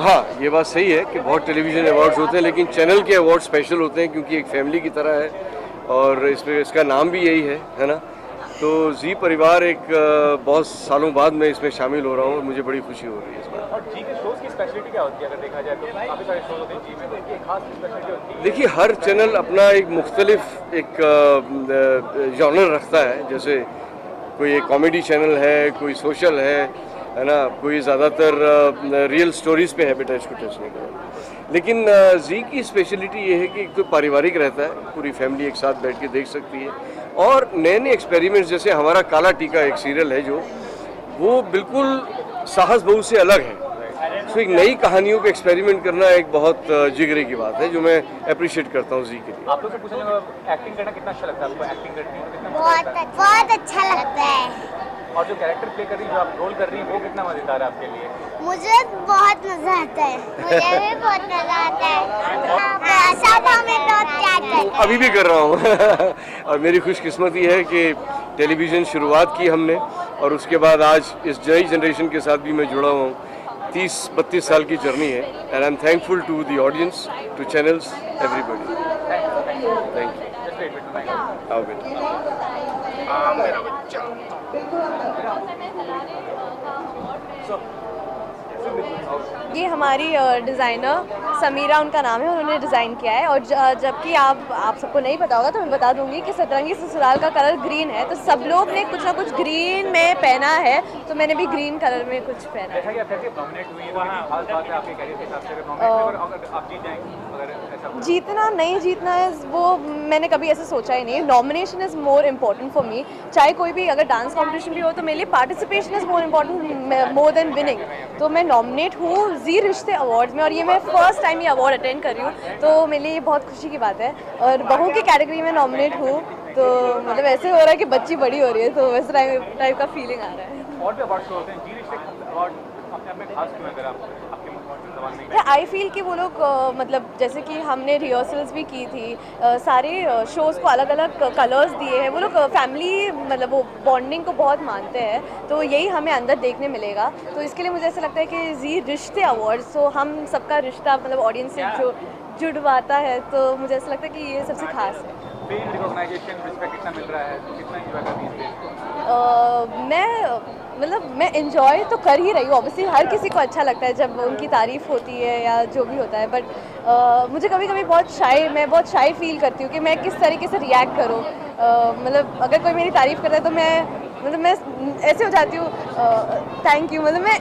हाँ, ये बात सही है कि बहुत टेलीविज़न अवार्ड्स होते हैं, लेकिन चैनल के अवार्ड स्पेशल होते हैं क्योंकि एक फैमिली की तरह है और इसमें इसका नाम भी यही है ना? तो ज़ी परिवार एक बहुत सालों बाद मैं इसमें शामिल हो रहा हूँ और मुझे बड़ी खुशी हो रही है इस बात। और जी के शोज़ की स्पेशलिटी क्या होती है अगर देखा जाए तो? काफ़ी सारे शोज़ होते हैं जी में, तो इनकी एक खास स्पेशलिटी होती है? देखिए, हर चैनल अपना एक मुख्तलिफ एक जॉनर रखता है। जैसे कोई एक कॉमेडी चैनल है, कोई सोशल है ना? कोई ज़्यादातर रियल स्टोरीज़ पे हैबिटेज को टच नहीं करेगा। लेकिन ज़ी की स्पेशलिटी ये है कि एक तो पारिवारिक रहता है, पूरी फैमिली एक साथ बैठ के देख सकती है और नए-नए एक्सपेरिमेंट्स जैसे हमारा काला टीका एक सीरियल है जो, वो बिल्कुल साहस बहू से अलग है। सो एक नई कहानियों पे एक्सपेरिमेंट करना एक बहुत जिगरे की बात है जो मैं अप्रिशिएट करता हूँ ज़ी के लिए। आप लोग से पूछना चाहूँगा एक्टिंग करना कितना अच्छा लगता है आपको? एक्टिंग करती हैं तो कितना बहुत अच्छा लगता है। और जो कैरेक्टर प्ले कर रही हैं, जो आप रोल कर रही हैं, वो कितना मज़ेदार है आपके लिए? मुझे बहुत मजा आता है। मुझे भी बहुत मजा आता है। सब हमें बहुत प्यार करते हैं। अभी भी कर रहा हूँ और मेरी खुशकिस्मती है कि टेलीविज़न शुरुआत की हमने और उसके बाद आज इस नई जनरेशन के साथ भी मैं जुड़ा हुआ हूँ। 30-32 साल की जर्नी है and I am thankful to the audience, to channels, everybody. Thank you. Just wait with my आओ बेटा। ये हमारी डिज़ाइनर समीरा उनका नाम है, उन्होंने डिज़ाइन किया है। और जबकि आप सबको नहीं पता होगा तो मैं बता दूंगी कि सतरंगी ससुराल का कलर ग्रीन है, तो सब लोग ने कुछ ना कुछ ग्रीन में पहना है, तो मैंने भी ग्रीन कलर में कुछ पहना है। जैसा कि आप कहते हैं नॉमिनेट हुई है, तो कितनी खास बात है आपके कैरियर के हिसाब से अगर नॉमिनेट हुई और अगर आप जीत जाएंगी, अगर ऐसा कुछ? जीतना नहीं जीतना है वो मैंने कभी ऐसे सोचा ही नहीं। Nomination is more important for me. चाहे कोई भी अगर डांस कॉम्पिटिशन भी हो तो मेरे लिए participation is more important more than winning. तो मैं नॉमिनेट हूँ ज़ी रिश्ते अवार्ड्स में और ये मैं फर्स्ट टाइम ये अवार्ड अटेंड कर रही हूँ, तो मेरे लिए ये बहुत खुशी की बात है। और बहू की कैटेगरी में नॉमिनेट हूँ, तो मतलब ऐसे हो रहा है कि बच्ची बड़ी हो रही है, तो वैसे टाइप का फीलिंग आ रहा है। और भी अवार्ड शो होते हैं, जी रिश्ते अवार्ड अपने आप में खास क्यों है? अगर आप आपके जबान में आई फील कि वो लोग मतलब जैसे कि हमने रिहर्सल्स भी की थी, सारे शोज़ को अलग अलग कलर्स दिए हैं। वो लोग फैमिली मतलब वो बॉन्डिंग को बहुत मानते हैं, तो यही हमें अंदर देखने मिलेगा। तो इसके लिए मुझे ऐसा लगता है कि ज़ी रिश्ते अवार्ड्स, तो हम सबका रिश्ता मतलब ऑडियंस से जो जुड़वाता है, तो मुझे ऐसा लगता है कि ये सबसे खास है। फेम, रिकॉग्नाइजेशन, रिस्पेक्ट कितना मिल रहा है, कितना एंजॉय करती हैं? मैं इंजॉय तो कर ही रही हूँ। ऑब्वियसली हर किसी को अच्छा लगता है जब उनकी तारीफ़ होती है या जो भी होता है, बट मुझे कभी कभी मैं बहुत शाई फील करती हूँ कि मैं किस तरीके से रिएक्ट करूँ। मतलब अगर कोई मेरी तारीफ़ करता है तो मैं ऐसे हो जाती हूँ थैंक यू, मतलब मैं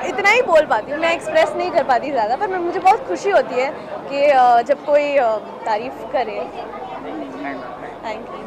इतना ही बोल पाती हूँ, मैं एक्सप्रेस नहीं कर पाती ज़्यादा। पर मुझे बहुत खुशी होती है कि जब कोई तारीफ़ करे। Thank you.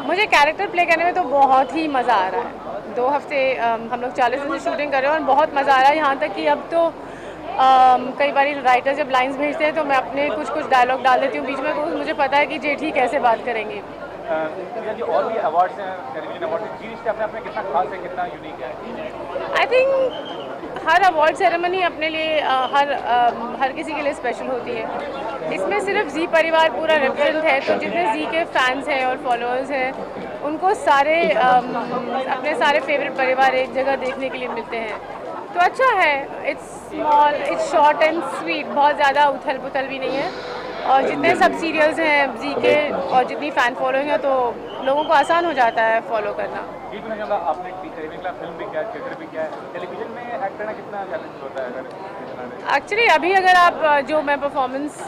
मुझे कैरेक्टर प्ले करने में तो बहुत ही मज़ा आ रहा है। 2 हफ्ते हम लोग 40 दिन से शूटिंग कर रहे हैं और बहुत मज़ा आ रहा है। यहाँ तक कि अब तो कई बार राइटर जब लाइंस भेजते हैं तो मैं अपने कुछ डायलॉग डाल देती हूँ बीच में, तो मुझे पता है कि जेठी कैसे बात करेंगी। जो और भी अवार्ड्स हैं, टेलीविजन अवार्ड, जी रिश्ते अपने आप में कितना खास है, कितना यूनिक है? I think her award ceremony अपने लिए हर किसी के लिए स्पेशल होती है। इसमें सिर्फ ज़ी परिवार पूरा रिप्रेजेंट है, तो जितने ज़ी के फैंस हैं और फॉलोअर्स हैं उनको सारे अपने सारे फेवरेट परिवार एक जगह देखने के लिए मिलते हैं, तो अच्छा है। It's small, it's short and sweet, बहुत ज़्यादा उथल पुथल भी नहीं है। और जितने सब सीरियल्स हैं जी के और जितनी फ़ैन फॉलोइंग है, तो लोगों को आसान हो जाता है फॉलो करना। आपने फिल्म भी किया है, थिएटर भी किया है, टेलीविजन में एक्ट करना कितना चैलेंज होता है अगर एक्चुअली अभी अगर आप जो मैं performance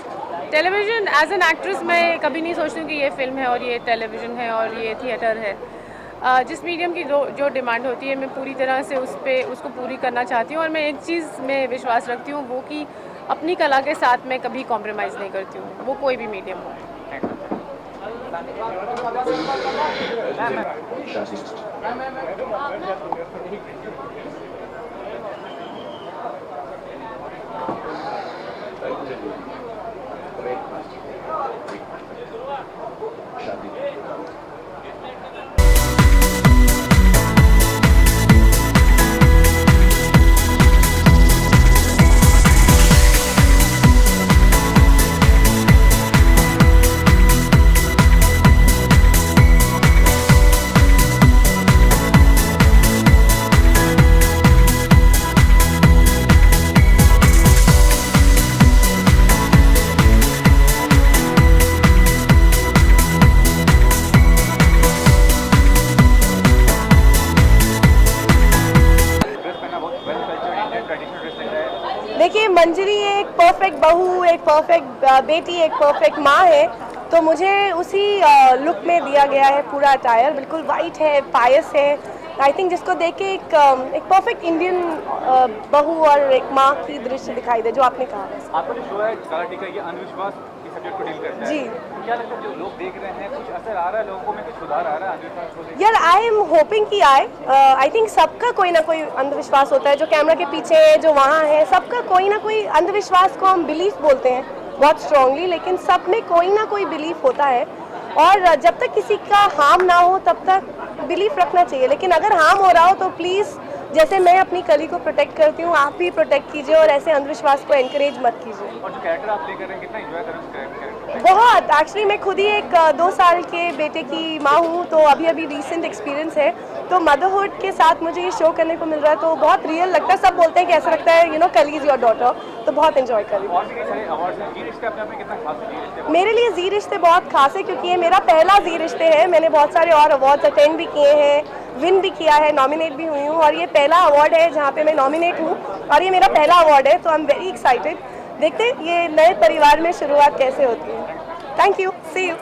television as an actress मैं कभी नहीं सोचती हूँ कि ये फिल्म है और ये टेलीविज़न है और ये थिएटर है। जिस मीडियम की जो डिमांड होती है मैं पूरी तरह से उसको पूरी करना चाहती हूँ और मैं एक चीज़ में विश्वास रखती हूँ वो कि अपनी कला के साथ मैं कभी कॉम्प्रोमाइज़ नहीं करती हूँ, वो कोई भी मीडियम हो। देखिए, मंजरी एक परफेक्ट बहू, एक परफेक्ट बेटी, एक परफेक्ट माँ है, तो मुझे उसी लुक में दिया गया है। पूरा अटायर बिल्कुल वाइट है, पायस है। आई थिंक जिसको देख के एक परफेक्ट इंडियन बहू और एक माँ की दृश्य दिखाई दे, जो आपने कहा है। आपका जो शो है काला टीका, ये अंधविश्वास के सब्जेक्ट को डील करता है। जी। तो क्या लगता है जो लोग देख रहे हैं कुछ असर आ रहा है, लोगों को में कुछ सुधार आ रहा है अंधविश्वास को लेकर? यार, आई एम होपिंग कि आई थिंक सबका कोई ना कोई अंधविश्वास होता है, जो कैमरा के पीछे है, जो वहाँ है, सबका कोई ना कोई अंधविश्वास को हम बिलीफ बोलते हैं बहुत स्ट्रांगली, लेकिन सब में कोई ना कोई बिलीफ होता है और जब तक किसी का हार्म ना हो तब तक बिलीफ रखना चाहिए। लेकिन अगर हार्म हो रहा हो तो प्लीज़, जैसे मैं अपनी कली को प्रोटेक्ट करती हूँ, आप भी प्रोटेक्ट कीजिए और ऐसे अंधविश्वास को एनकरेज मत कीजिए। और जो कैरेक्टर आप प्ले कर रहे हैं कितना एंजॉय कर रहे हैं उस कैरेक्टर? बहुत, एक्चुअली मैं खुद ही एक 2 साल के बेटे की माँ हूँ, तो अभी रीसेंट एक्सपीरियंस है, तो मदरहुड के साथ मुझे ये शो करने को मिल रहा है, तो बहुत रियल लगता है। सब बोलते हैं कि ऐसा लगता है कली इज़ योर डॉटर, तो बहुत एंजॉय कर रही हूँ। और भी कई सारे अवार्ड्स हैं, जी रिश्ते अपने आप में कितना खास है? जी रिश्ते मेरे लिए जी रिश्ते बहुत खास है क्योंकि ये मेरा पहला जी रिश्ते है। मैंने बहुत सारे और अवार्ड्स अटेंड भी किए हैं, विन भी किया है, नॉमिनेट भी हुई हूँ, और ये पहला अवार्ड है जहाँ पे मैं नॉमिनेट हूँ और ये मेरा पहला अवार्ड है, तो आई एम वेरी एक्साइटेड। देखते हैं ये नए परिवार में शुरुआत कैसे होती है। Thank you, see you.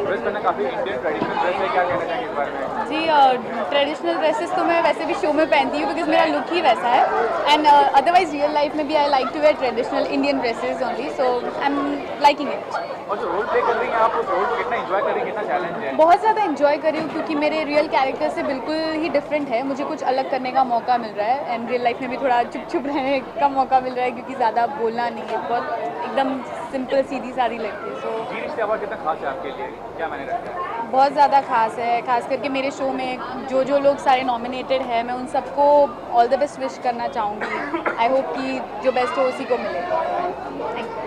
Dress पहना काफी इंडियन ट्रेडिशनल ड्रेस है, क्या कहना चाहेंगे इस बारे में? जी, ट्रेडिशनल ड्रेसेस तो मैं वैसे भी शो में पहनती हूँ बिकॉज मेरा लुक ही वैसा है, एंड अदरवाइज रियल लाइफ में भी I like to wear traditional Indian dresses only, so I am liking it. और जो रोल प्ले कर रही हैं आप, उस रोल को कितना एंजॉय कर रही हैं, कितना चैलेंज है? बहुत ज़्यादा एंजॉय कर रही हूँ क्योंकि मेरे रियल कैरेक्टर से बिल्कुल ही डिफरेंट है। मुझे कुछ अलग करने का मौका मिल रहा है, एंड रियल लाइफ में भी थोड़ा चुप चुप रहने का मौका मिल रहा है क्योंकि ज़्यादा बोलना नहीं है, बहुत एकदम सिंपल सीधी सादी लगती है। सो जी रिश्ते अवार्ड कितना खास है आपके लिए, क्या मैंने रखा है? बहुत ज़्यादा खास है, खास करके मेरे शो में जो लोग सारे नॉमिनेटेड हैं, मैं उन सबको ऑल द बेस्ट विश करना चाहूँगी। आई होप कि जो बेस्ट हो उसी को मिले। Thank you.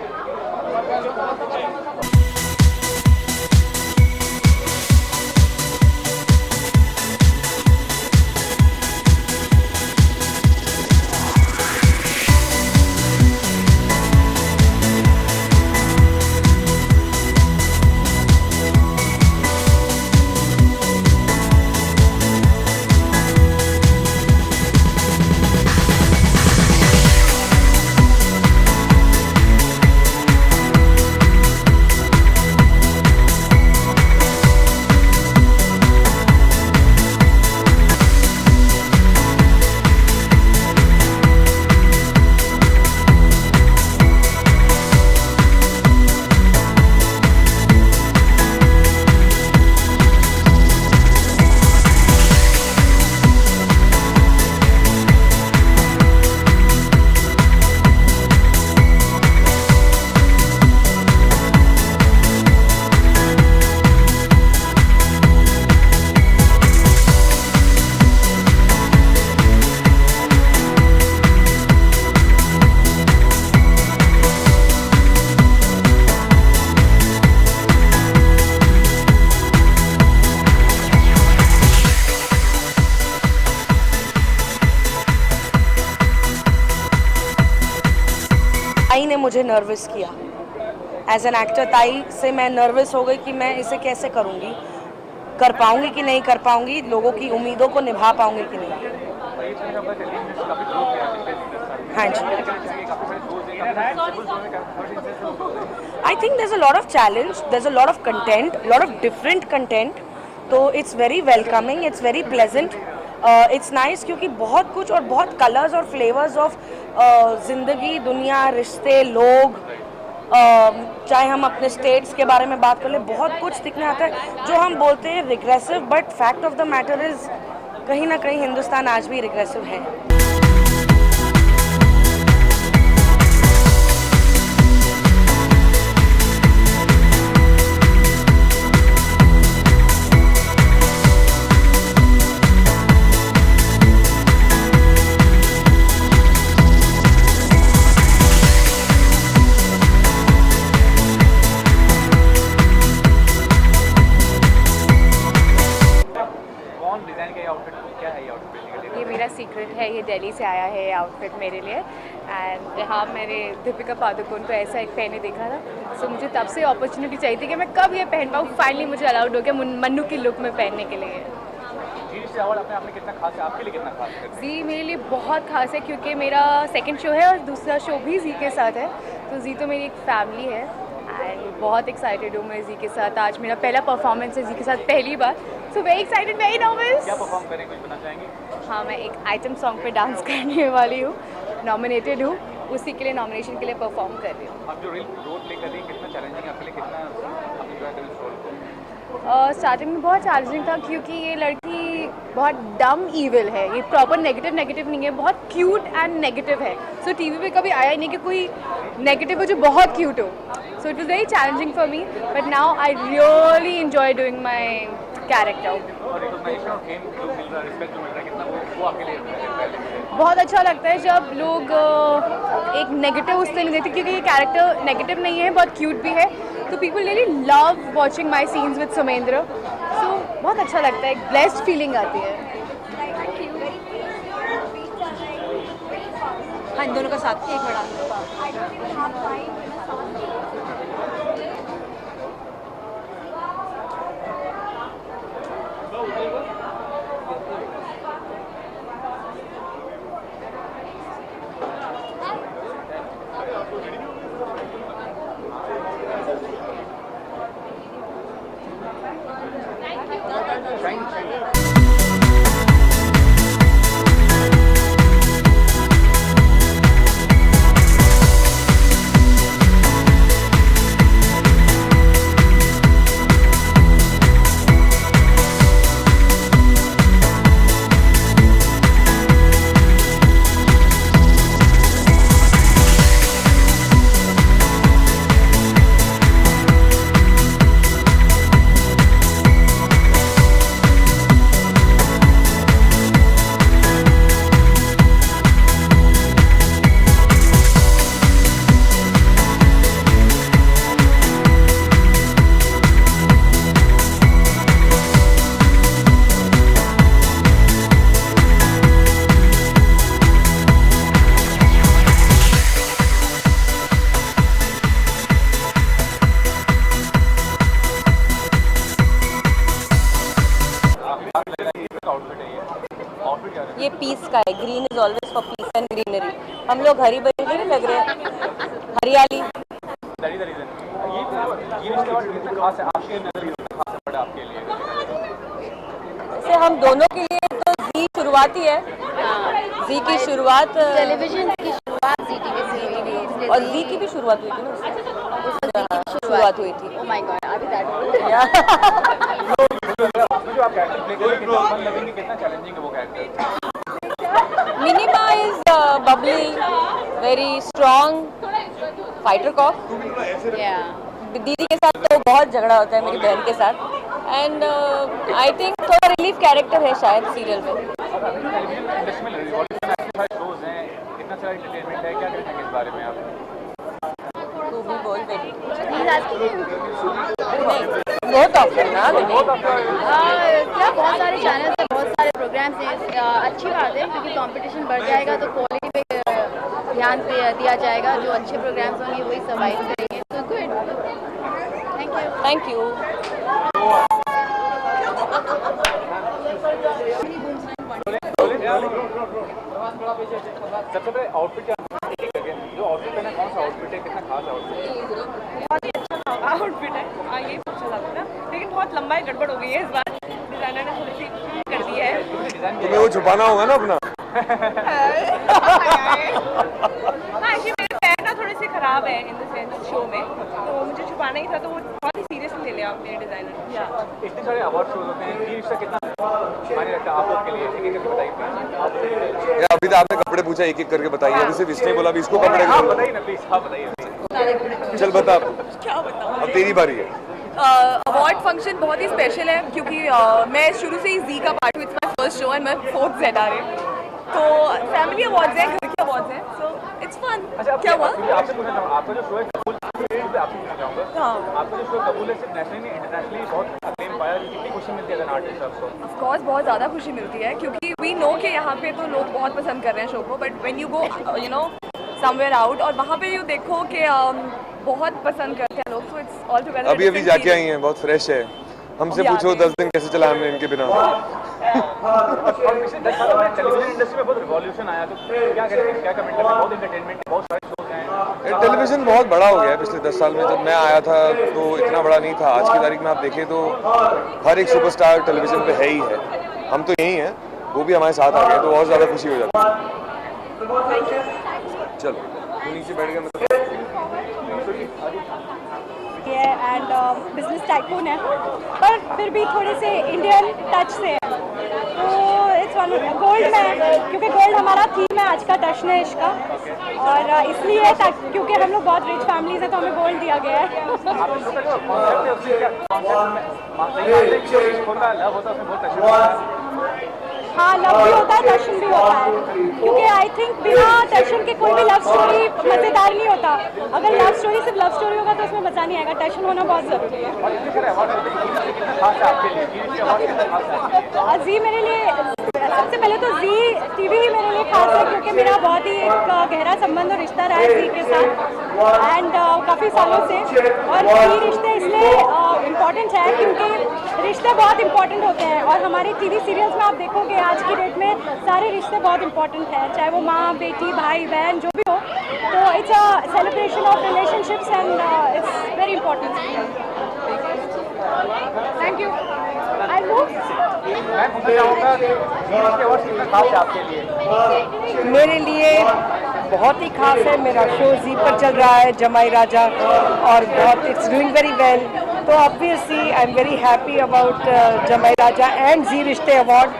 मुझे नर्वस किया। एज एन एक्टर ताई से मैं नर्वस हो गई कि मैं इसे कैसे करूँगी, कर पाऊँगी कि नहीं कर पाऊँगी, लोगों की उम्मीदों को निभा पाऊँगी कि नहीं। हाँ जी, I think there's a lot of challenge, there's a lot of content, lot of different content, तो it's very welcoming, it's very pleasant, it's nice क्योंकि बहुत कुछ और बहुत कलर्स और फ्लेवर्स ऑफ ज़िंदगी, दुनिया, रिश्ते, लोग, चाहे हम अपने स्टेट्स के बारे में बात कर ले, बहुत कुछ दिखने आता है। जो हम बोलते हैं regressive, but fact of the matter is कहीं ना कहीं हिंदुस्तान आज भी रिग्रेसिव है। ये मेरा सीक्रेट है, ये दिल्ली से आया है आउटफिट मेरे लिए। एंड हाँ, मैंने दीपिका पादुकोण को ऐसा एक पहने देखा था, सो मुझे तब से अपॉर्चुनिटी चाहिए थी कि मैं कब ये पहन पाऊँ। फाइनली मुझे अलाउड हो गया मन्नू की लुक में पहनने के लिए। जी मेरे लिए बहुत खास है क्योंकि मेरा सेकंड शो है और दूसरा शो भी जी के साथ है, तो जी तो मेरी एक फैमिली है एंड बहुत एक्साइटेड हूँ मैं जी के साथ। आज मेरा पहला परफॉर्मेंस है जी के साथ पहली बार, so very excited, very nervous. क्या परफॉर्म करें, कुछ बताना चाहेंगे? हाँ, मैं एक आइटम सॉन्ग पे डांस करने वाली हूँ, नॉमिनेटेड हूँ, उसी के लिए नॉमिनेशन के लिए परफॉर्म कर रही हूँ। आप जो रोल प्ले कर रही हैं कितना चैलेंजिंग है आपके लिए, कितना आप एंजॉय करें इस रोल को? स्टार्टिंग में बहुत चैलेंजिंग था क्योंकि ये लड़की बहुत डम ईविल है, ये प्रॉपर नेगेटिव नहीं है, बहुत क्यूट एंड नेगेटिव है। सो टीवी पे कभी आया ही नहीं कि कोई नेगेटिव हो जो बहुत क्यूट हो। So it was very challenging for me, but now I really enjoy doing my character. और रिकॉग्निशन और फेम जो मिल रहा है, रिस्पेक्ट जो मिल रहा है, कितना वो आपके लिए बहुत अच्छा लगता है जब लोग एक नेगेटिव उससे नहीं देते, क्योंकि ये कैरेक्टर नेगेटिव नहीं है, बहुत क्यूट भी है, तो people really love watching my scenes with Sumendra. So बहुत अच्छा लगता है, एक ब्लेस्ड फीलिंग आती है। हाँ, इन दोनों का साथ एक बड़ा ये पीस का है, green is always for piece and greenery. हम लोग हरी भरी नहीं लग रहे, हरियाली। से हम दोनों के लिए तो जी शुरुआती है, जी की शुरुआत टेलीविजन की शुरुआत जी टीवी से, और जी की भी शुरुआत हुई थी ना, उससे शुरुआत हुई थी। ओह माय गॉड, अभी दैट जो आप कैरेक्टर प्ले कर रहे हैं कितना फन लगेंगे, कितना चैलेंजिंग है वो कैरेक्टर? मिनिमा is bubbly, very strong fighter cop. दीदी के साथ तो बहुत झगड़ा होता है, मेरी बहन के साथ, एंड आई थिंक थोड़ा रिलीफ कैरेक्टर है शायद सीरियल में। इंडस्ट्री में शोज हैं, इतना सारा एंटरटेनमेंट है, क्या कहते हैं इस बारे में आप? तू भी बोल बेटी। बहुत ऑफर ना, क्या बहुत सारे चैनल्स हैं, बहुत सारे प्रोग्राम्स हैं, अच्छी बात है क्योंकि कंपटीशन बढ़ जाएगा तो क्वालिटी पे ध्यान दिया जाएगा, जो अच्छे प्रोग्राम्स होंगे वही सर्वाइव करेंगे। तो गुड, थैंक यू। सबसे पहले आउटफिट क्या जो आउटफिट पहना कौन सा आउटफिट है, कितना खास आउटफिट आउटफिट है, हाँ ये पूछा जाता था, लेकिन बहुत लंबा गड़बड़ हो गई है इस बार, डिजाइनर ने थोड़ी सी कर दी है। तुम्हें वो छुपाना होगा ना अपना। हाँ एक्चुअली मेरे पैर ना थोड़े से खराब है इन द सेंस शो में, तो मुझे छुपाना ही था, तो वो बहुत ही सीरियसली ले लिया मेरे डिजाइनर। इतने सारे अवार्ड शोज होते हैं, ये रिश्ता कितना मायने रखता है आप लोग के लिए, एक एक करके बताइए प्लीज। या अभी तो आपने कपड़े पूछा, एक एक करके बताइए। अभी सिर्फ इसने बोला, अभी इसको कपड़े आप बताइए ना प्लीज, आप बताइए। चल बता, क्या बताऊँ, अब तेरी बारी है। अवार्ड फंक्शन बहुत ही स्पेशल है क्योंकि मैं शुरू से ही जी का पार्ट हूँ, it's my first show and मैं 4th ZRA, तो फैमिली अवार्ड्स हैं, घर के अवार्ड्स हैं, सो इट्स फन। क्या हुआ? आपसे पूछना चाहूँगा, आपका जो शो है कबूल, आपसे पूछना चाहूँगा, हाँ। आपका जो शो कबूल है सिर्फ नेशनली इंटरनेशनली बहुत अक्लेम पाया, कितनी खुशी मिलती है एज एन आर्टिस्ट आपको? ऑफ कोर्स बहुत ज़्यादा खुशी मिलती है क्योंकि वी नो कि यहाँ पे तो लोग बहुत पसंद कर रहे हैं शो को, but when you go you know somewhere out और वहाँ पे यू देखो कि बहुत पसंद करते हैं लोग, सो इट्स ऑल टुगेदर। अभी अभी जाके आई हैं, बहुत फ्रेश है। हमसे अभी पूछो आते 10 दिन कैसे चला हमने इनके बिना। और पिछले 10 सालों में टेलीविजन इंडस्ट्री में बहुत रिवॉल्यूशन आया, तो क्या करेंगे, क्या कमेंट करेंगे? बहुत एंटरटेनमेंट, बहुत सारे शोज हैं। टेलीविजन बहुत बड़ा हो गया है पिछले 10 साल में। जब मैं आया था तो इतना बड़ा नहीं था। आज की तारीख में आप देखें तो हर एक सुपरस्टार टेलीविजन पे है ही है। हम तो यही हैं, वो भी हमारे साथ आ गए तो और ज़्यादा खुशी हो जाती है। चलो तू नीचे बैठ गया, मतलब एंड बिजनेस टाइकून है, पर फिर भी थोड़े से इंडियन टच से है, तो इट्स वन गोल्ड में, क्योंकि गोल्ड हमारा थीम है आज का टशनेश का, और इसलिए क्योंकि हम लोग बहुत रिच फैमिली से, तो हमें गोल्ड दिया गया है। आपने शो का जो कॉन्सेप्ट है उसमें क्या कॉन्सेप्ट में होता है, लव होता है उसमें बहुत टच होता है। हाँ, लव भी होता है, टशन भी होता है, क्योंकि आई थिंक बिना टशन के कोई भी लव स्टोरी मज़ेदार नहीं होता। अगर लव स्टोरी सिर्फ लव स्टोरी होगा तो उसमें मज़ा नहीं आएगा, टशन होना बहुत ज़रूरी है। और इतने सारे अवार्ड होते हैं, कितना खास है आपके लिए, ये अवार्ड कितना खास है आपके लिए? जी मेरे लिए सबसे पहले तो जी टीवी ही मेरे लिए खास है, क्योंकि मेरा बहुत ही एक गहरा संबंध और रिश्ता रहा है जी के साथ, एंड काफ़ी सालों से। और जी रिश्ते इसलिए इम्पॉर्टेंट है क्योंकि रिश्ते बहुत इंपॉर्टेंट होते हैं, और हमारे टीवी सीरियल्स में आप देखोगे आज की डेट में सारे रिश्ते बहुत इंपॉर्टेंट हैं, चाहे वो माँ बेटी भाई बहन जो भी हो, तो it's a celebration of relationships and it's very important. Thank you. I move. मैं पूछना चाहूँगा कि ये अवार्ड कितना खास है आपके लिए? मेरे लिए बहुत ही खास है, मेरा शो जी पर चल रहा है जमाई राजा, और बहुत इट्स डूइंग वेरी वेल, तो obviously I am very happy about जमाई राजा एंड जी रिश्ते अवार्ड।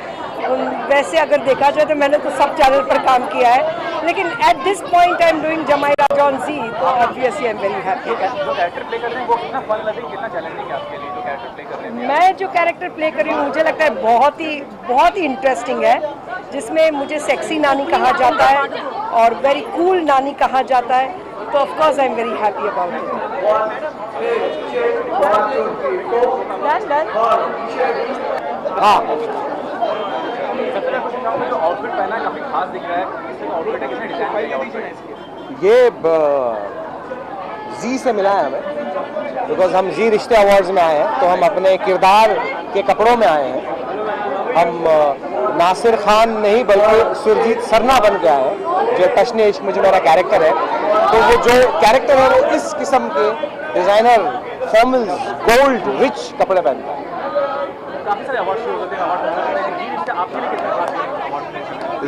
वैसे अगर देखा जाए तो मैंने तो सब चैनल पर काम किया है, लेकिन at this point I am doing जमाई राजा ऑन जी, तो obviously I am very happy. जो कैरेक्टर प्ले कर रहे हैं वो कितना फन लविंग, कितना चैलेंजिंग है आपके लिए जो कैरेक्टर प्ले कर रहे हैं? मैं जो कैरेक्टर प्ले कर रही हूँ मुझे लगता है बहुत ही इंटरेस्टिंग है, जिसमें मुझे सेक्सी नानी कहा जाता है और वेरी कूल नानी कहा जाता है, तो of course I am very happy about it. हाँ, सबसे पहले पूछना चाहूँगा जो आउटफिट पहना है काफी खास दिख रहा है, किसका आउटफिट है, किसने डिजाइन किया है? ये जी से मिला है हमें, बिकॉज हम जी रिश्ते अवार्ड्स में आए हैं, तो हम अपने किरदार के कपड़ों में आए हैं। हम नासिर खान नहीं बल्कि सुरजीत सरना बन के आए हैं, जो टशने इश्क में जो मेरा कैरेक्टर है, तो वो जो कैरेक्टर है वो इस किस्म के डिज़ाइनर फॉर्मल्स गोल्ड रिच कपड़े पहनता है। काफी सारे अवार्ड शोज होते हैं, अवार्ड होते हैं, जी रिश्ता आपके लिए कितना खास है अवार्ड?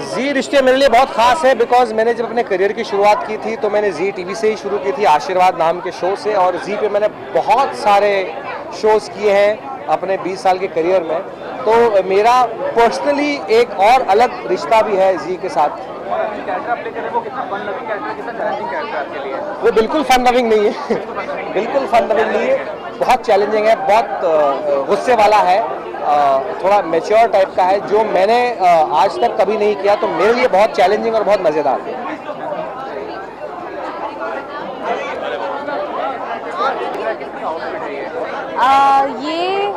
जी रिश्ते मेरे लिए बहुत ख़ास है, बिकॉज मैंने जब अपने करियर की शुरुआत की थी तो मैंने जी टीवी से ही शुरू की थी, आशीर्वाद नाम के शो से, और जी पे मैंने बहुत सारे शोज़ किए हैं अपने 20 साल के करियर में। तो मेरा पर्सनली एक और अलग रिश्ता भी है जी के साथ। और जो कैरेक्टर आप प्ले कर रहे हैं वो कितना फन लविंग कैरेक्टर है, कितना चैलेंजिंग कैरेक्टर है आपके लिए? वो बिल्कुल फन लविंग नहीं है बिल्कुल फन लविंग नहीं है, बहुत चैलेंजिंग है, बहुत गुस्से वाला है, थोड़ा मैच्योर टाइप का है, जो मैंने आज तक कभी नहीं किया, तो मेरे लिए बहुत चैलेंजिंग और बहुत मज़ेदार है। ये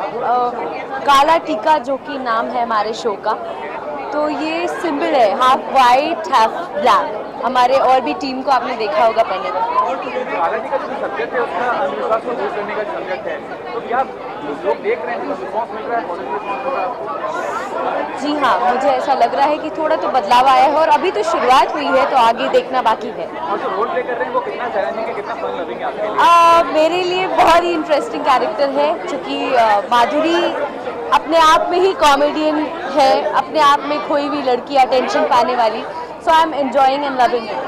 काला टीका जो कि नाम है हमारे शो का, तो ये सिंबल है, हाफ वाइट हाफ ब्लैक, हमारे और भी टीम को आपने देखा होगा पहले में। कालाटी का जो सब्जेक्ट है उसका अंधविश्वास को दूर करने का सब्जेक्ट है, तो क्या लोग देख रहे हैं, रिस्पॉन्स मिल रहा है, पॉजिटिव रिस्पॉन्स मिल रहा है? जी हाँ, मुझे ऐसा लग रहा है कि थोड़ा तो बदलाव आया है और अभी तो शुरुआत हुई है, तो आगे देखना बाकी है। और जो रोल प्ले कर रहे हैं वो कितना चैलेंजिंग है, कितना फन लविंग है आपके लिए? मेरे लिए बहुत ही इंटरेस्टिंग कैरेक्टर है, क्योंकि माधुरी अपने आप में ही कॉमेडियन है, अपने आप में कोई भी लड़की अटेंशन पाने वाली। So I am enjoying and loving it.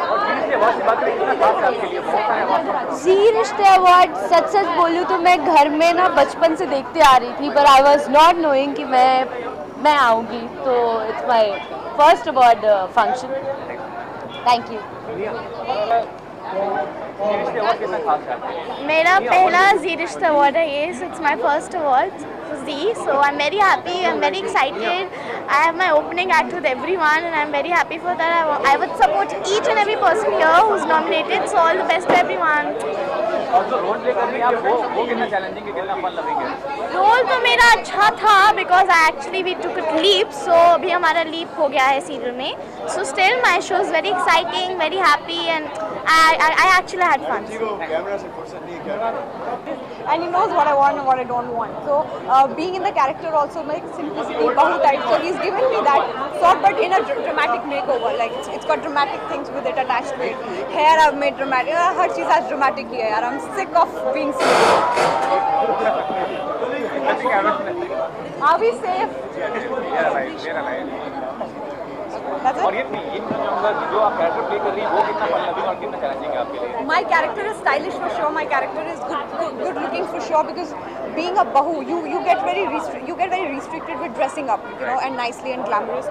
Zee Rishtey award सच बोलूँ तो मैं घर में ना बचपन से देखते आ रही थी, पर आई वॉज नॉट नोइंग कि मैं आऊँगी, तो it's my first award function. Thank you. मेरा पहला जी रिश्ता अवार्ड है ये, इट्स माय फर्स्ट अवार्ड जी, so I am very happy, I am very excited, I have my opening act with everyone and I am very happy for that. I would support each and every person here who is nominated, so all the best to everyone. और जो role play कर रही हैं आप वो कितना challenging है, कितना फन लविंग है? रोल तो मेरा अच्छा था because I actually we took it leap, so अभी हमारा लीप हो गया है सीरियल में, so still my show is very exciting, very happy and I actually had fun. And he knows what I want and what I don't want. So being in the character also makes simplicity bahu type. So he's given me that sort, but in a dramatic makeover. Like it's got dramatic things with it attached to it. Hair I've made dramatic. Har cheez आज dramatic ही है यार. I'm sick of being sick. Are we safe? और ये जो आप character play कर रही हैं वो कितना फन लविंग और कितना चैलेंजिंग है आपके लिए? My character is stylish for sure. My character is good looking for sure, because being a bahu, you get very restricted with dressing up, you know, and nicely and glamorous.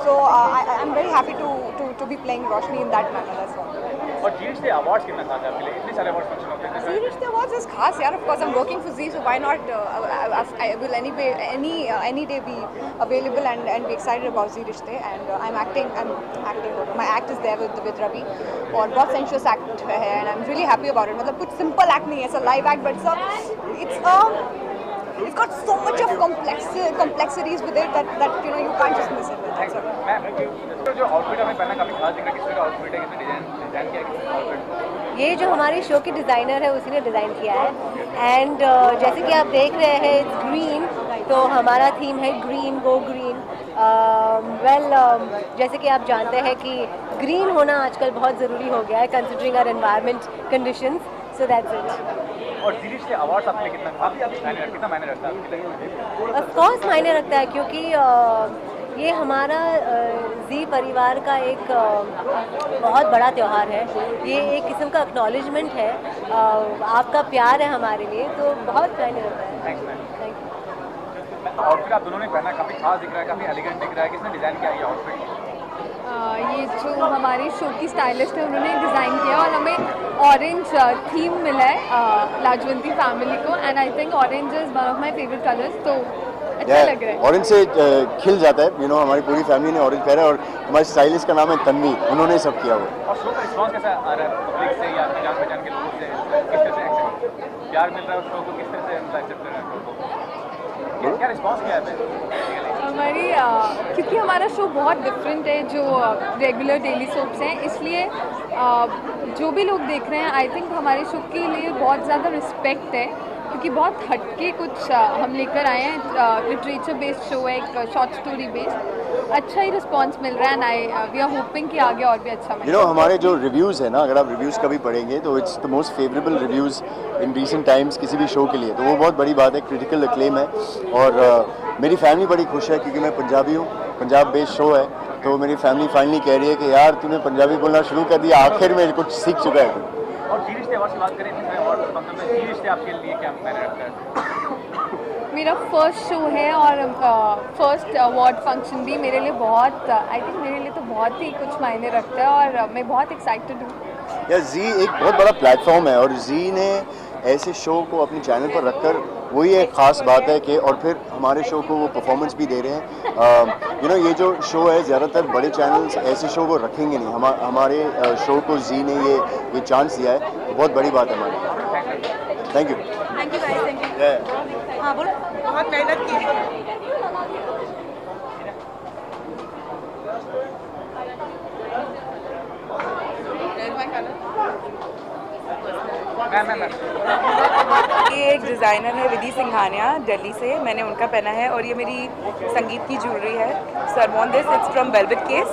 So I'm very happy to be playing Roshni in that manner. That's all. और जी रिश्ते awards कितना खास है आपके लिए? इतने सारे award function होते हैं। जी रिश्ते अवार्ड्स is खास यार. Of course I'm working for Zee, so why not? I will any day be available and be excited about Zee Rishte, and I'm acting. My act is there with Ravi, और बहुत sensuous act है, and I'm really happy about it. मतलब कुछ simple act नहीं है, it's a live act, but it's got so much of complexities with it that you know you can't just miss it. That's all. मैं जो outfit हमें पहना काफी खास दिख रहा है, किसका आउटफिट है, किसने डिजाइन किया है, किसने आउटफिट? ये जो हमारे शो की डिज़ाइनर है उसी ने डिज़ाइन किया है, एंड जैसे कि आप देख रहे हैं इट्स ग्रीन, तो हमारा थीम है ग्रीन गो ग्रीन। जैसे कि आप जानते हैं कि ग्रीन होना आजकल बहुत ज़रूरी हो गया है considering our environment conditions, so that's it. और जी रिश्ते अवार्ड्स आपके लिए कितना मायने रखता है आपके लिए? ऑफ कोर्स मायने रखता है, क्योंकि ये हमारा जी परिवार का एक बहुत बड़ा त्यौहार है, ये एक किस्म का एक्नॉलेजमेंट है, आपका प्यार है हमारे लिए, तो बहुत मायने रखता है। Thanks ma'am. Thank you. Outfit आप दोनों ने पहना काफी खास दिख रहा है, काफी एलिगेंट दिख रहा है, किसने डिजाइन किया ये आउटफिट? ये जो हमारी शो की स्टाइलिस्ट है उन्होंने डिज़ाइन किया, और हमें ऑरेंज थीम मिला है लाजवंती फैमिली को, and I think orange is one of my favourite colours, तो अच्छा लग रहा है। ऑरेंज से खिल जाता है, यू नो, हमारी पूरी फैमिली ने ऑरेंज पहना है, और हमारे स्टाइलिस्ट का नाम है तन्वी, उन्होंने सब किया हुआ। और शो का रिस्पॉन्स कैसा आ रहा है पब्लिक से या आपकी जान पहचान के लोगों से? किस तरह से प्यार मिल रहा है उस शो को, किस तरह से एक्सेप्ट कर रहे हैं शो को, क्या रिस्पॉन्स किया है? हमारी क्योंकि हमारा शो बहुत डिफरेंट है जो रेगुलर डेली सोप्स हैं, इसलिए जो भी लोग देख रहे हैं आई थिंक हमारे शो के लिए बहुत ज़्यादा रिस्पेक्ट है, क्योंकि बहुत हटके कुछ हम लेकर आए हैं। लिटरेचर बेस्ड शो है, एक शॉर्ट स्टोरी बेस्ड, अच्छा ही रिस्पांस मिल रहा है, एंड वी आर होपिंग कि आगे और भी अच्छा मिले। यू नो, हमारे जो रिव्यूज़ है ना, अगर आप रिव्यूज़ कभी पढ़ेंगे तो it's the most favourable reviews in recent times किसी भी शो के लिए, तो वो बहुत बड़ी बात है, क्रिटिकल अक्लेम है, और मेरी फैमिली बड़ी खुश है क्योंकि मैं पंजाबी हूँ, पंजाब बेस्ड शो है, तो मेरी फैमिली फाइनली कह रही है कि यार तूने पंजाबी बोलना शुरू कर दिया, आखिर में कुछ सीख चुका है तू। और जी रिश्ते अवार्ड की बात करें, अवार्ड फंक्शन में जी रिश्ते आपके लिए क्या मायने रखता है? मेरा फर्स्ट शो है, और फर्स्ट अवार्ड फंक्शन भी मेरे लिए बहुत, आई थिंक मेरे लिए तो बहुत ही कुछ मायने रखता है, और मैं बहुत एक्साइटेड हूँ। या जी एक बहुत बड़ा प्लेटफॉर्म है, और जी ने ऐसे शो को अपने चैनल पर रखकर, वही एक ख़ास बात है कि, और फिर हमारे शो को वो परफॉर्मेंस भी दे रहे हैं। यू नो, ये जो शो है ज़्यादातर बड़े चैनल्स ऐसे शो को रखेंगे नहीं, हमारे शो को जी ने ये चांस दिया है, तो बहुत बड़ी बात है हमारी। Thank you. Thank you guys, thank you. हाँ बोल, बहुत मेहनत की। मैम ये एक डिज़ाइनर है विधि सिंघानिया दिल्ली से, मैंने उनका पहना है और ये मेरी संगीत की ज्वेलरी है. So I want this, it's from velvet case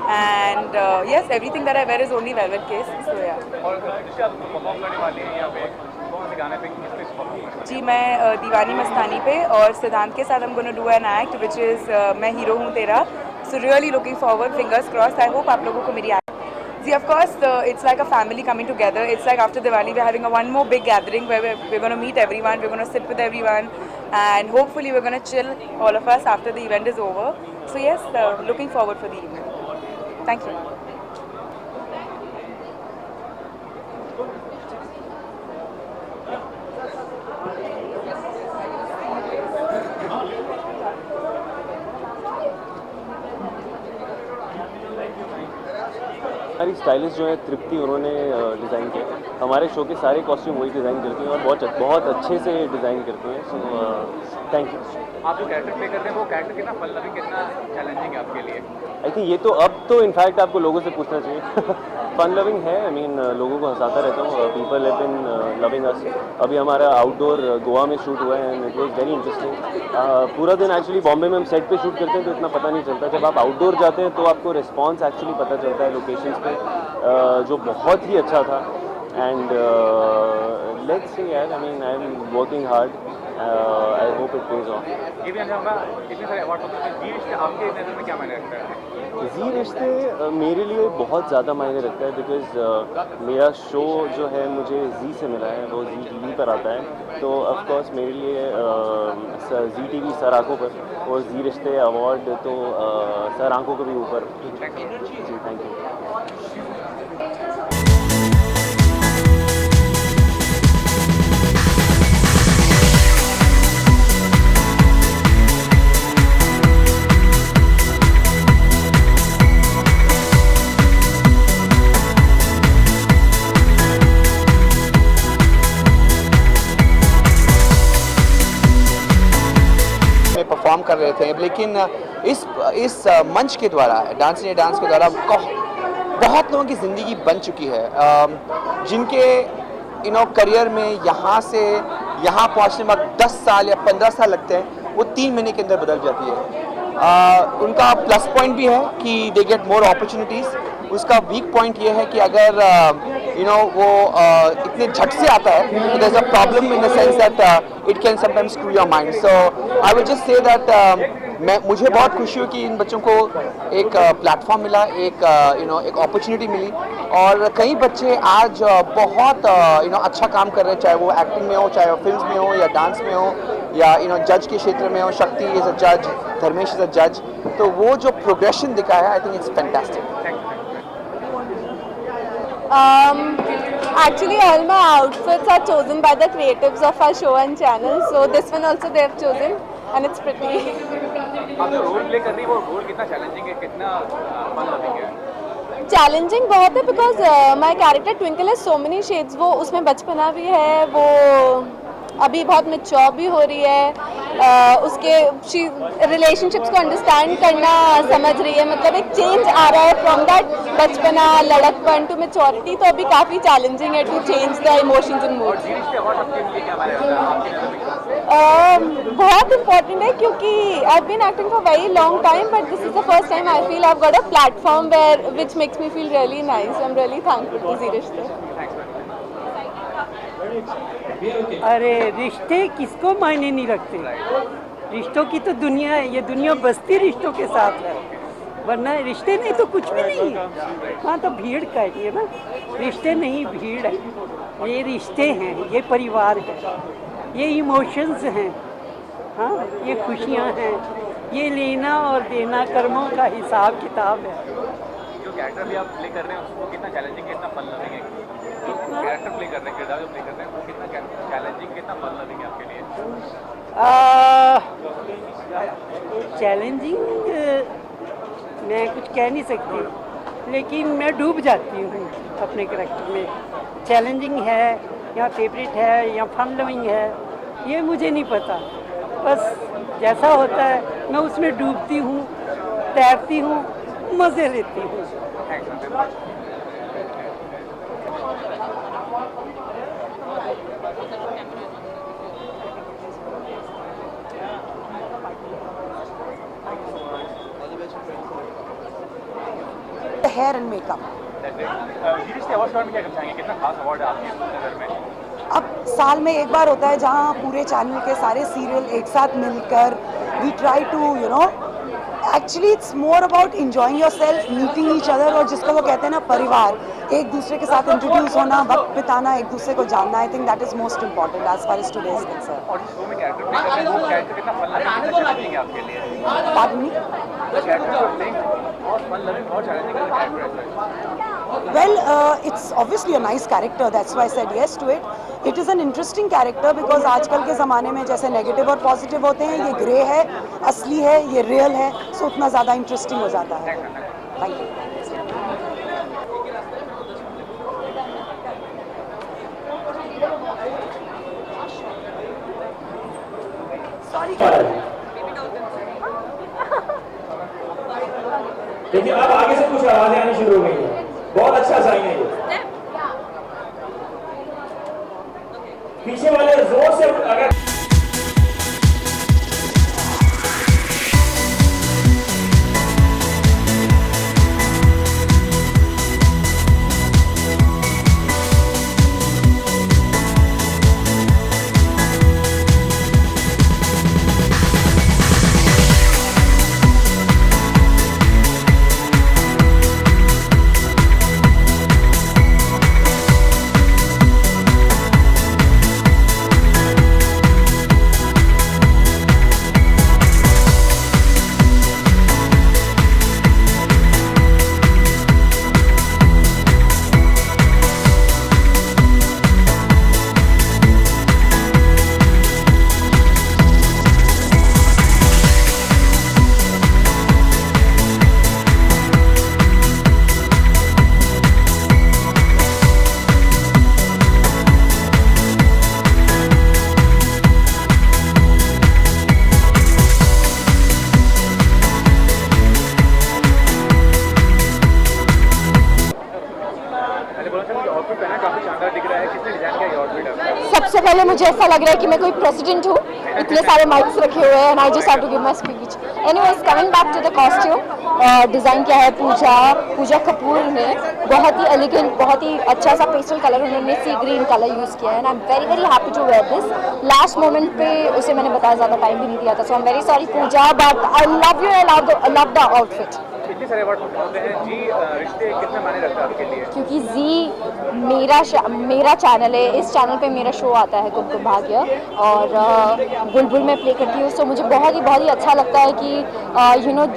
and yes everything that I wear is only velvet case. So या और जिससे आप परफॉर्म करने वाली हैं यहाँ पे कौन से गाने पे किस पे परफॉर्म करने वाली जी मैं दीवानी मस्तानी पे और सिद्धांत के साथ हम gonna do an act which is मैं हीरो हूँ तेरा. So really looking forward, fingers crossed. I hope आप लोगों को मेरी See, of course, it's like a family coming together. It's like after Diwali, we're having one more big gathering where we're going to meet everyone, we're going to sit with everyone, and hopefully we're going to chill, all of us, after the event is over. So yes, looking forward for the evening. Thank you. हमारी stylist जो है तृप्ति, उन्होंने design किया. हमारे show के सारे costume वही design करती हैं और बहुत अच्छे से डिज़ाइन करती हैं. So thank you. आप जो कैरेक्टर प्ले करते हैं वो कैरेक्टर कितना फन लविंग, कितना चैलेंजिंग है आपके लिए? आई थिंक ये तो अब तो इनफैक्ट आपको लोगों से पूछना चाहिए. फन लविंग है. आई मीन लोगों को हंसाता रहता हूँ. People have been loving us. अभी हमारा आउटडोर गोवा में शूट हुआ है and it was very interesting. पूरा दिन एक्चुअली बॉम्बे में हम सेट पे शूट करते हैं तो इतना पता नहीं चलता. जब आप आउटडोर जाते हैं तो आपको रिस्पॉन्स एक्चुअली पता चलता है लोकेशंस पे, जो बहुत ही अच्छा था. एंड लेट्स सी यार, I mean I am working hard. I hope it pays of. ये भी जानना इतने सारे अवार्ड होते हैं, जी रिश्ते आपके नज़र में क्या मायने रखता है? जी रिश्ते मेरे लिए बहुत ज़्यादा मायने रखता है बिकॉज़ मेरा शो जो है मुझे जी से मिला है, वो जी टीवी पर आता है. तो ऑफ कोर्स मेरे लिए जी टीवी सर आंखों पर और जी रिश्ते अवार्ड तो सर आंखों के भी ऊपर. जी थैंक यू. परफॉर्म कर रहे थे, लेकिन इस मंच के द्वारा, डांस इंडिया डांस के द्वारा बहुत लोगों की ज़िंदगी बन चुकी है, जिनके करियर में यहाँ से यहाँ पहुँचने में 10 साल या 15 साल लगते हैं, वो 3 महीने के अंदर बदल जाती है. उनका प्लस पॉइंट भी है कि दे गेट मोर अपॉर्चुनिटीज़. उसका वीक पॉइंट ये है कि अगर वो इतने झट से आता है तो there is a problem in the sense that it can sometimes screw your mind. So I will just say that मुझे बहुत खुशी हुई कि इन बच्चों को एक प्लेटफॉर्म मिला, एक अपॉर्चुनिटी मिली. और कई बच्चे आज बहुत अच्छा काम कर रहे हैं, चाहे वो एक्टिंग में हो, चाहे वो फिल्म में हो या डांस में हो या जज के क्षेत्र में हो. शक्ति इज अ जज, धर्मेश इज अ जज. तो वो जो प्रोग्रेशन दिखा है, I think it's fantastic. Actually, all my outfits are chosen by the creatives of our show and channel. So this one also they have chosen, and it's pretty. आप जो role play कर रही है वो role कितना challenging है, कितना fun loving है? चैलेंजिंग बहुत है बिकॉज माई कैरेक्टर ट्विंकल है सो मेनी शेड्स. वो उसमें बचपना भी है, वो अभी बहुत मैच्योर भी हो रही है, उसके रिलेशनशिप्स को अंडरस्टैंड करना समझ रही है. मतलब एक चेंज आ रहा है फ्रॉम दैट बचपना लड़कपन टू मैच्योरिटी. तो अभी काफ़ी चैलेंजिंग है to change the emotions and moods. बहुत इम्पोर्टेंट है क्योंकि I have been acting for very long time, but this is the first time I feel I have got a platform where which makes me feel really nice. I am really thankful to Zee Rishtey. अरे रिश्ते किसको मायने नहीं रखते. रिश्तों की तो दुनिया है, ये दुनिया बसती रिश्तों के साथ है, वरना रिश्ते नहीं तो कुछ भी नहीं. हाँ तो भीड़ का है ना, रिश्ते नहीं भीड़ है. ये रिश्ते हैं, ये परिवार है, ये इमोशंस हैं. हाँ ये खुशियाँ हैं, ये लेना और देना कर्मों का हिसाब किताब है. जो कैरेक्टर भी आप प्ले कर रहे हैं उसको कितना चैलेंजिंग, कितना फन लविंग है? कैरेक्टर प्ले कर रहे हैं, किरदार जो प्ले कर रहे हैं वो कितना चैलेंजिंग, कितना फन लविंग है आपके लिए? चैलेंजिंग मैं कुछ कह नहीं सकती, लेकिन मैं डूब जाती हूँ अपने करैक्टर में. चैलेंजिंग है या फेवरेट है या फन लविंग है, ये मुझे नहीं पता. बस जैसा होता है मैं उसमें डूबती हूँ, तैरती हूँ, मज़े लेती हूँ. hair and makeup. अवार्ड में क्या चाहेंगे, कितना खास अवार्ड है आपकी नज़र में? अब साल में एक बार होता है जहाँ पूरे चैनल के सारे सीरियल एक साथ मिलकर we try to actually it's more about enjoying yourself, meeting each other, और जिसको वो कहते हैं ना परिवार, एक दूसरे के साथ इंट्रोड्यूस होना, वक्त बिताना, एक दूसरे को जानना. I think that is most important as far as today is concerned. और शो में कैरेक्टर प्ले कर रहे हैं, वो कैरेक्टर कितना फन लविंग, कितना चैलेंजिंग है आपके लिए? Pardon me? The character you're playing बहुत फन लविंग, बहुत चैलेंजिंग है कैरेक्टर है. Well, it's obviously a nice character. That's why I said yes to it. It is an interesting character because आजकल के ज़माने में जैसे नेगेटिव और पॉजिटिव होते हैं, ये ग्रे है, असली है, ये रियल है, सो उतना ज़्यादा इंटरेस्टिंग हो जाता है. Thank you. देखिए अब आगे से कुछ आवाजें आनी शुरू हो गई है. बहुत अच्छा साइन है ये. पीछे वाले जोर से अगर सबसे पहले मुझे ऐसा लग रहा है कि मैं कोई प्रेसिडेंट हूँ, इतने सारे माइक्स रखे हुए हैं and I just have to give my speech. Anyways, coming back to the costume, design क्या है पूजा कपूर ने बहुत ही एलिगेंट, बहुत ही अच्छा सा पेस्टल कलर उन्होंने सी ग्रीन कलर यूज़ किया है and I am very very happy to wear this. Last moment पे उसे मैंने बताया, ज़्यादा टाइम भी नहीं दिया था, so I am very sorry Pooja, but I love you, I love the outfit. इतने सारे अवार्ड होते हैं जी, रिश्ते कितने मायने रखते हैं आपके लिए? क्योंकि जी मेरा चैनल है, इस चैनल पे मेरा शो आता है कुमकुम भाग्य और बुलबुल में प्ले करती हूँ. सो मुझे बहुत ही अच्छा लगता है कि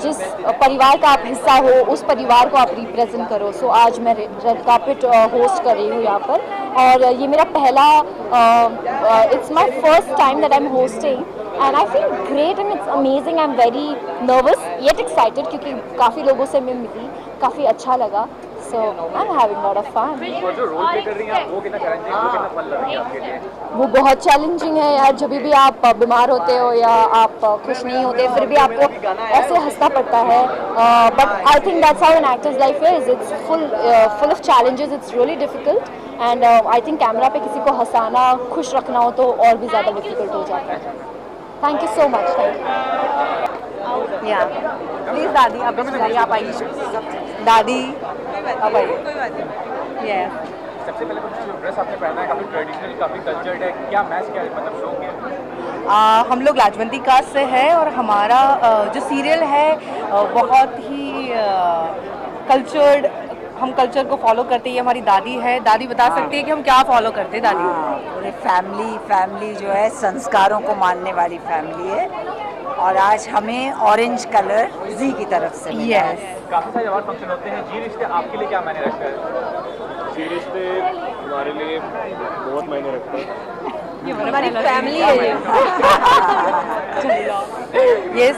जिस परिवार का आप हिस्सा हो उस परिवार को आप रिप्रेजेंट करो. सो आज मैं रेड कार्पेट होस्ट कर रही हूँ यहाँ पर और ये मेरा पहला it's my first time that I am hosting and I feel great and it's amazing. I'm very nervous yet excited क्योंकि काफ़ी लोगों से मैं मिली, काफ़ी अच्छा लगा. So I'm having a lot of fun. और जो रोल प्ले कर रही हैं वो कितना चैलेंजिंग, वो कितना फन लग रही है आपके लिए? वो बहुत चैलेंजिंग है यार. जब भी आप बीमार होते हो या आप खुश नहीं होते, फिर भी आपको ऐसे हंसना पड़ता है. But I think that's how an actors life is. It's full of challenges. It's really difficult and I think camera पे किसी को हंसाना, खुश रखना हो तो और भी ज़्यादा डिफिकल्ट हो जाता है. Thank you so much. Thank you. Yeah. Please दादी आप आइए. दादी आप आइए. Yeah. सबसे पहले जो ड्रेस आपने पहना है काफ़ी ट्रेडिशनल, काफ़ी कल्चर्ड है, क्या मैच क्या है, मतलब शो क्या है? हम लोग लाजवंती कास्ट से है और हमारा जो सीरियल है बहुत ही कल्चर्ड, हम कल्चर को फॉलो करते हैं. हमारी दादी है, दादी बता सकती है कि हम क्या फॉलो करते हैं. दादी पूरे फैमिली जो है संस्कारों को मानने वाली फैमिली है और आज हमें ऑरेंज कलर जी की तरफ से मिला है. काफ़ी सारे अवार्ड फंक्शन होते हैं, जी रिश्ते आपके लिए क्या मायने रखता है? जी रिश्ते हमारे लिए बहुत मायने रखता है. हमारी फैमिली है. यस,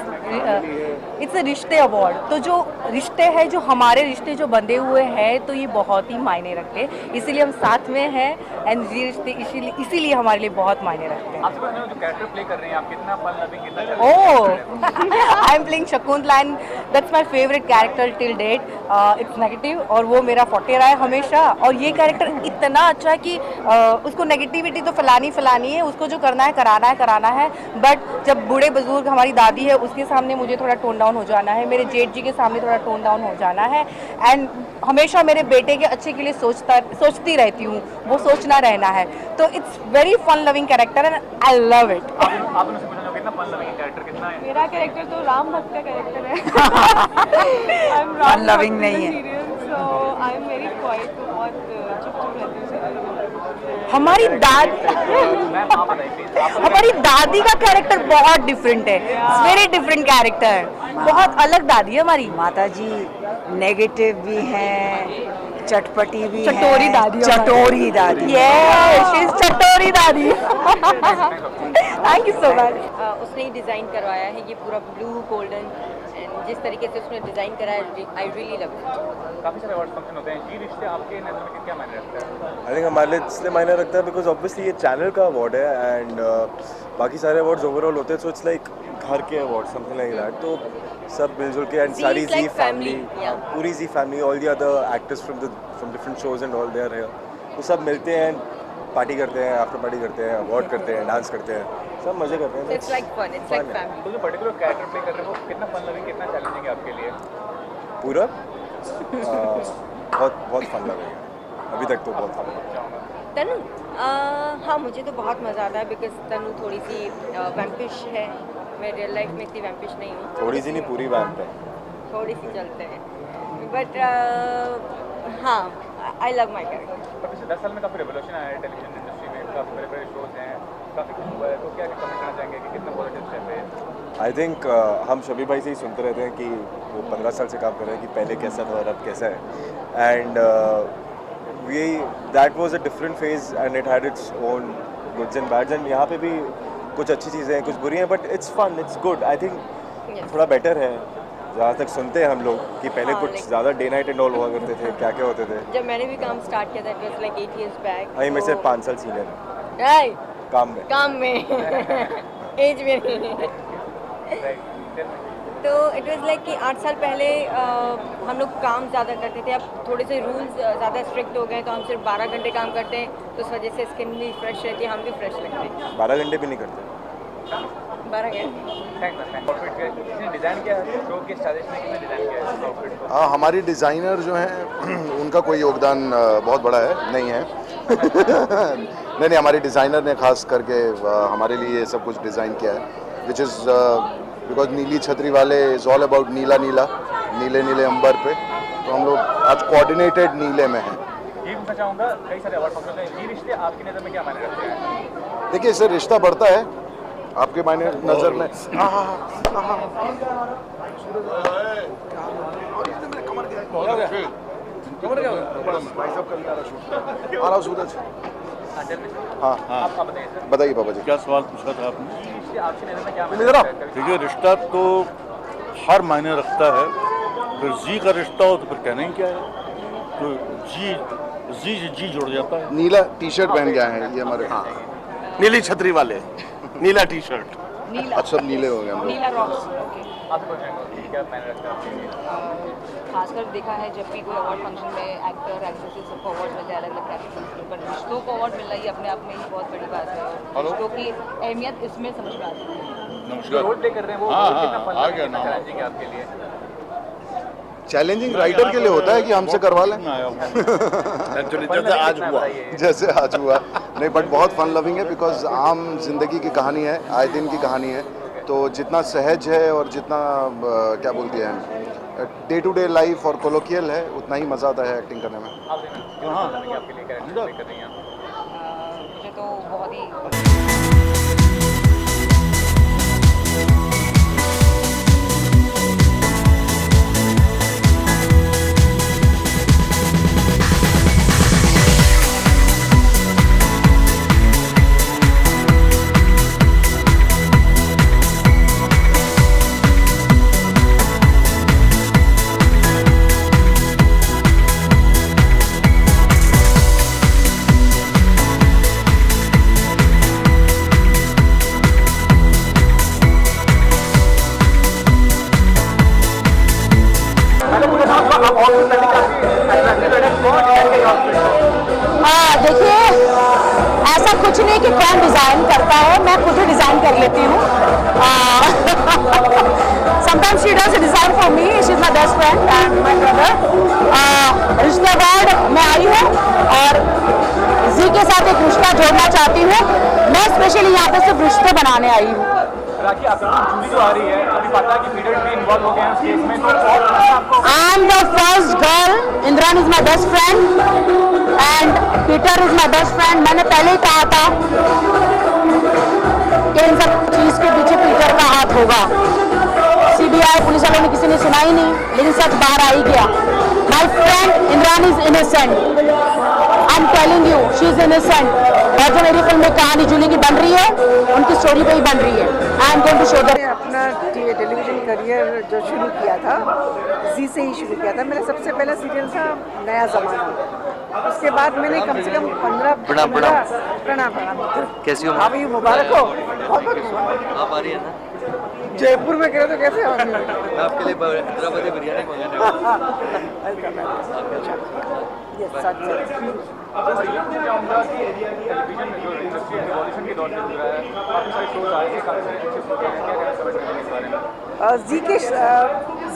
इट्स अ रिश्ते अवार्ड. तो जो रिश्ते हैं, जो हमारे रिश्ते जो बंधे हुए हैं, तो ये बहुत ही मायने रखते हैं. इसीलिए हम साथ में हैं एंड ये रिश्ते इसीलिए हमारे लिए बहुत मायने रखते हैं. आपसे जो कैरेक्टर प्ले कर रहे हैं आप, कितना फन लविंग, कितना challenging? I am playing Shakuntala and that's my favourite character till date. It's negative और वो मेरा फोटे रहा है हमेशा. और ये कैरेक्टर इतना अच्छा है कि उसको नेगेटिविटी तो फैलानी है, उसको जो करना है कराना है. बट जब बूढ़े बुजुर्ग हमारी दादी है उसके सामने मुझे थोड़ा टोन डाउन डाउन हो जाना है, मेरे जेठ जी के सामने थोड़ा टोन डाउन हो जाना है, एंड हमेशा मेरे बेटे के अच्छे के लिए सोचती रहती हूँ, वो सोचना रहना है। तो it's very fun loving character and I love it. आप उनसे पूछना चाहोगे कितना फन लविंग कैरेक्टर कितना है? मेरा कैरेक्टर तो राम भक्त का कैरेक्टर है। फन लविंग नहीं है। So I am very quite, बहुत चुप रहती हूँ serial में। हमारी दादी का कैरेक्टर बहुत डिफरेंट है, वेरी डिफरेंट कैरेक्टर है, बहुत अलग दादी है हमारी। माता जी नेगेटिव भी हैं, चटपटी भी हैं, चटोरी दादी है चटोरी दादी। यस, शी इज चटोरी दादी। Thank you so much. उसने ही डिज़ाइन करवाया है ये पूरा ब्लू गोल्डन, एंड जिस तरीके से उसने डिज़ाइन करा है आई रियली लव इट। काफ़ी सारे अवार्ड फंक्शन होते हैं, जी रिश्ते आपके नज़र में क्या मायने रखता है? आई थिंक हमारे लिए इसलिए मायने रखता है बिकॉज ऑब्वियसली ये चैनल का अवार्ड है एंड बाकी सारे अवार्ड्स ओवरऑल होते हैं, सो इट्स लाइक घर के अवार्ड समथिंग लाइक दैट। तो सब मिलजुल के एंड सारी जी फैमिली, पूरी Zee family, all the other actors from different shows and all they are here, वो सब मिलते हैं, पार्टी करते हैं, आफ्टर पार्टी करते हैं, अवार्ड करते हैं, डांस करते हैं, सब मजे करते हैं। It's like fun, it's like family. तो जो पर्टिकुलर कैरेक्टर प्ले कर रहे हो वो कितना फन लविंग कितना चैलेंजिंग है आपके लिए? पूरा बहुत फन लग रहा है अभी तक, तो बहुत फन लगा। तनु हाँ, मुझे तो बहुत मज़ा आता है बिकॉज तनु थोड़ी सी वैम्पिश है, मैं रियल लाइफ में इतनी वैम्पिश नहीं हूँ। थोड़ी सी नहीं, पूरी वैम्प है, थोड़ी सी चलते हैं, बट हाँ आई लव माई कैरेक्टर। पर पिछले 10 साल में काफ़ी रेवोल्यूशन आया है टेलीविजन इंडस्ट्री में, काफ़ी बड़े बड़े शोज हैं, काफ़ी कुछ हुआ है, तो क्या कमेंट करना चाहेंगे कि कितना पॉजिटिव स्टेप है? आई थिंक हम शबीर भाई से ही सुनते रहते हैं कि वो 15 साल से काम कर रहे हैं कि पहले कैसा था और अब कैसा है, and we that was a different phase and it had its own goods and bads, and यहाँ पे भी कुछ अच्छी चीज़ें हैं, कुछ बुरी हैं, but it's fun, it's good. I think थोड़ा बेटर है जहाँ तक सुनते हैं हम लोग कि पहले कुछ ज़्यादा डे नाइट एंड ऑल हुआ करते थे, क्या क्या होते थे। जब मैंने भी काम स्टार्ट किया था it was like 8 years back. मैं से 5 साल सीनियर है काम में एज में नहीं। तो इट वाज लाइक कि 8 साल पहले हम लोग काम ज़्यादा करते थे, अब थोड़े से रूल्स ज़्यादा स्ट्रिक्ट हो गए, तो हम सिर्फ 12 घंटे काम करते हैं, तो उस वजह से स्किन भी फ्रेश रहती है, हम भी फ्रेश लगते हैं। 12 घंटे भी नहीं करते, 12 घंटे। हाँ, हमारी डिज़ाइनर जो हैं उनका कोई योगदान बहुत बड़ा है नहीं है। नहीं, हमारी डिज़ाइनर ने खास करके हमारे लिए ये सब कुछ डिज़ाइन किया है, विच इज़ बिकॉज नीली छतरी वाले इज़ ऑल अबाउट नीला नीला, नीले नीले अंबर पे, तो हम लोग आज कोऑर्डिनेटेड नीले में हैं। ये पूछना चाहूँगा, कई सारे अवार्ड फंक्शन हैं, ये रिश्ते आपकी नज़र में क्या मायने रखते हैं? देखिए, इससे रिश्ता बढ़ता है, आपके मायने नज़र में। सूरज, हाँ आप बताइए पापा जी। क्या सवाल पूछा था आपने? आपकी नज़र में क्या मायने रखता है? देखिए, रिश्ता तो हर मायने रखता है, फिर जी का रिश्ता हो तो फिर कहना ही क्या है, तो जी जुड़ जाता है। नीला टी शर्ट पहन के आए हैं ये हमारे, हाँ, नीली छतरी वाले, नीला टी शर्ट, अब सब नीले हो गए हम लोग। नीला रॉक्स। आपको क्या मायने रखता है आपके लिए? खासकर देखा है जब भी कोई अवार्ड फंक्शन में एक्टर एक्ट्रेसेस सबको अवार्ड मिलते हैं अलग अलग कैटेगरीज, पर रिश्तों को अवार्ड मिलना ही अपने आप में ही बहुत बड़ी बात है, और रिश्तों की अहमियत इसमें समझ में आती है। जो रोल प्ले कर रहे हैं वो कितना फन लविंग कितना चैलेंजिंग है आपके लिए? चैलेंजिंग राइटर के लिए होता है कि हमसे करवा लें। जैसे आज हुआ नहीं, बट बहुत फन लविंग है बिकॉज आम जिंदगी की कहानी है, आए दिन की कहानी है, तो जितना सहज है और जितना क्या बोलती है डे टू डे लाइफ और कोलोकियल है, उतना ही मज़ा आता है एक्टिंग करने में। मुझे तो बहुत ही देखिए, ऐसा कुछ नहीं कि कौन डिज़ाइन करता है, मैं खुद ही डिज़ाइन कर लेती हूँ। sometimes she does a design for me. She's my best friend and my brother. रिश्ते अवार्ड में आई हूँ और जी के साथ एक रिश्ता जोड़ना चाहती हूँ। मैं स्पेशली यहाँ पे सिर्फ रिश्ते बनाने आई हूँ। राखी, आपकी जूली जो आ रही है, अभी पता है कि पीरियड भी इन्वॉल्व हो गए हैं उस केस में, तो और आपको I am the first girl. Indran is my best friend and Peter is my best friend. मैंने पहले ही कहा था कि इन सब चीज के पीछे पीटर का हाथ होगा। CBI पुलिस वालों ने किसी ने सुना ही नहीं, लेकिन सच बाहर आ ही गया। My friend Indran is innocent. I'm telling you, she is innocent. और जो मेरी फिल्म में कहानी जूली की बन रही है, उनकी स्टोरी पे ही बन रही है। I am going to show the अपना टेलीविजन करियर जो शुरू किया था, जी से ही शुरू किया था। मेरा सबसे पहला सीरियल था नया ज़माना। उसके बाद मैंने कम से कम 15 प्रणाम कैसी हो? अभी मुबारक हो, बहुत बहुत मुबारक। आप आ रही है ना? जयपुर में गए तो कैसे होंगे? मैं आपके लिए हैदराबादी बिरयानी मंगाने वाला चाहूँगा कि टेलीविजन जो इंडस्ट्री रिवॉल्यूशन के दौर में गुजरा है, काफ़ी सारे शोज आए हैं, काफ़ी सारे अच्छे शोज आए हैं, क्या कहना चाहेंगे इस बारे में? जी के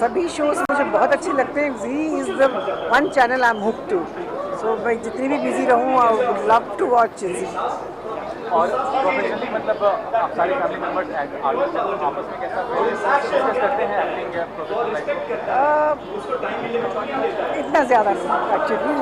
सभी शोज मुझे बहुत अच्छे लगते हैं। Zee is the one channel I am hook to. So मैं जितनी भी बिजी रहूँ, I would love to watch Zee. और प्रोफेशनली मतलब आप सारे फैमिली मेंबर्स आर्टिस्ट आपस में कैसा डिस्कस करते हैं एक्टिंग या प्रोफेशनल लाइफ? इतना ज़्यादा नहीं एक्चुअली।